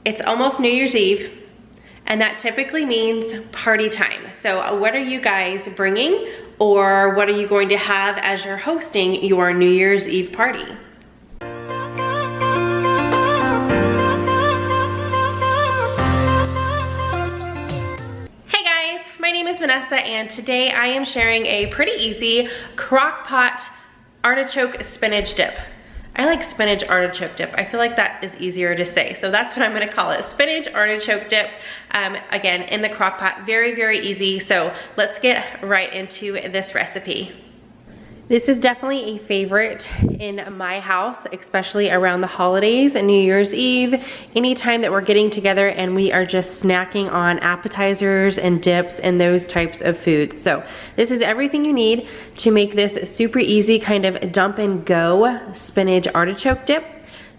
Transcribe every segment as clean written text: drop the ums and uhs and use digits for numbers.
It's almost New Year's Eve, and that typically means party time. So what are you guys bringing, or what are you going to have as you're hosting your New Year's Eve party? Hey guys, my name is Vanessa, and today I am sharing a pretty easy Crockpot Artichoke Spinach Dip. I like spinach artichoke dip. I feel like that is easier to say. So that's what I'm gonna call it, spinach artichoke dip. Again, in the crock pot, very, very easy. So let's get right into this recipe. This is definitely a favorite in my house, especially around the holidays and New Year's Eve, anytime that we're getting together and we are just snacking on appetizers and dips and those types of foods. So this is everything you need to make this super easy kind of dump and go spinach artichoke dip.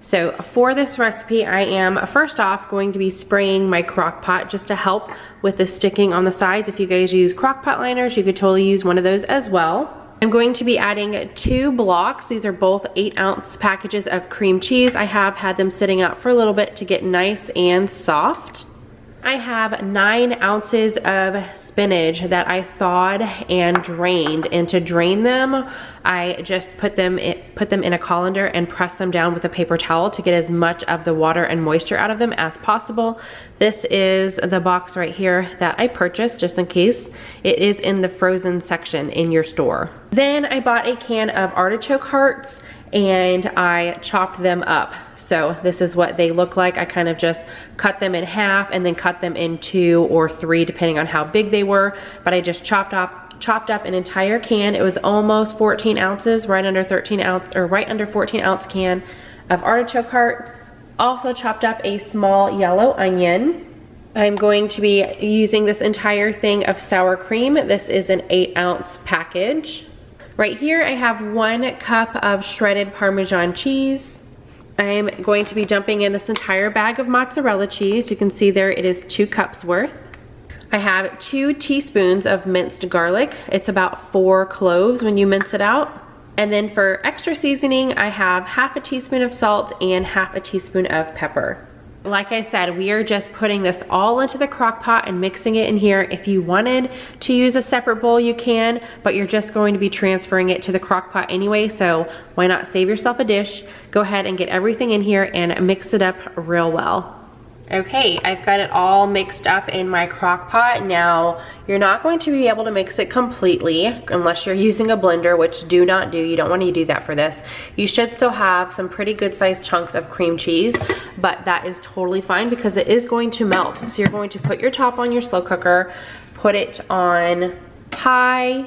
So for this recipe, I am first off going to be spraying my crock pot just to help with the sticking on the sides. If you guys use crock pot liners, you could totally use one of those as well. I'm going to be adding 2 blocks. These are both 8-ounce packages of cream cheese. I have had them sitting out for a little bit to get nice and soft. I have 9 ounces of spinach that I thawed and drained, and to drain them, I just put them in a colander and press them down with a paper towel to get as much of the water and moisture out of them as possible. This is the box right here that I purchased just in case. It is in the frozen section in your store. Then I bought a can of artichoke hearts and I chopped them up. So this is what they look like. I kind of just cut them in half and then cut them in 2 or 3 depending on how big they were. But I just chopped up an entire can. It was almost 14 ounces, right under 14 ounce can of artichoke hearts. Also chopped up a small yellow onion. I'm going to be using this entire thing of sour cream. This is an 8-ounce package. Right here I have 1 cup of shredded Parmesan cheese. I'm going to be dumping in this entire bag of mozzarella cheese. You can see there it is 2 cups worth. I have 2 teaspoons of minced garlic. It's about 4 cloves when you mince it out. And then for extra seasoning, I have half a teaspoon of salt and half a teaspoon of pepper. Like I said, we are just putting this all into the crock pot and mixing it in here. If you wanted to use a separate bowl, you can, but you're just going to be transferring it to the crock pot anyway, so why not save yourself a dish? Go ahead and get everything in here and mix it up real well. Okay, I've got it all mixed up in my crock pot. Now, you're not going to be able to mix it completely unless you're using a blender, which do not do. You don't want to do that for this. You should still have some pretty good sized chunks of cream cheese, but that is totally fine because it is going to melt. So you're going to put your top on your slow cooker, put it on high,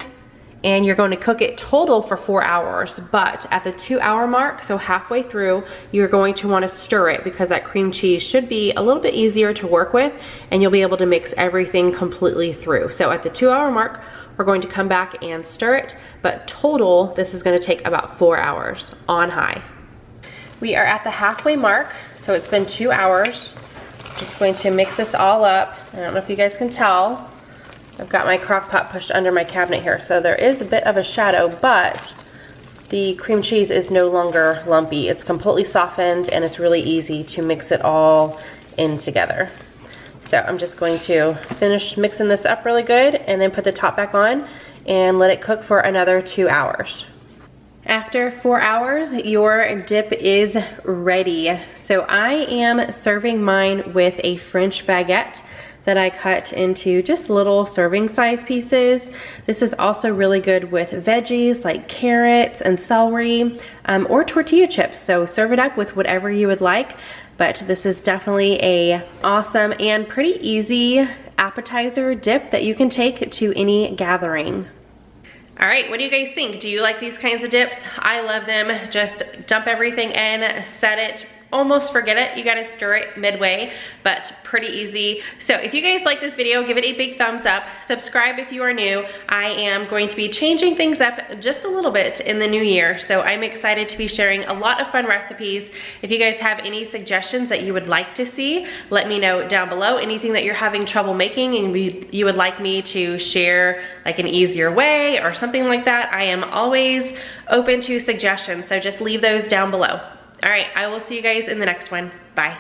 and you're going to cook it total for 4 hours. But at the 2-hour mark, so halfway through, you're going to want to stir it because that cream cheese should be a little bit easier to work with and you'll be able to mix everything completely through. So at the 2-hour mark, we're going to come back and stir it, but total, this is going to take about 4 hours on high. We are at the halfway mark, so it's been 2 hours. Just going to mix this all up. I don't know if you guys can tell. I've got my crock pot pushed under my cabinet here, so there is a bit of a shadow, but the cream cheese is no longer lumpy. It's completely softened and it's really easy to mix it all in together. So I'm just going to finish mixing this up really good and then put the top back on and let it cook for another 2 hours. After 4 hours, your dip is ready. So I am serving mine with a French baguette that I cut into just little serving size pieces. This is also really good with veggies like carrots and celery or tortilla chips. So serve it up with whatever you would like, but this is definitely a awesome and pretty easy appetizer dip that you can take to any gathering. All right, what do you guys think? Do you like these kinds of dips? I love them. Just dump everything in, set it, almost forget it. You gotta stir it midway, but pretty easy. So if you guys like this video, give it a big thumbs up. Subscribe if you are new. I am going to be changing things up just a little bit in the new year, so I'm excited to be sharing a lot of fun recipes. If you guys have any suggestions that you would like to see, let me know down below. Anything that you're having trouble making and you would like me to share like an easier way or something like that, I am always open to suggestions, so just leave those down below. All right, I will see you guys in the next one. Bye.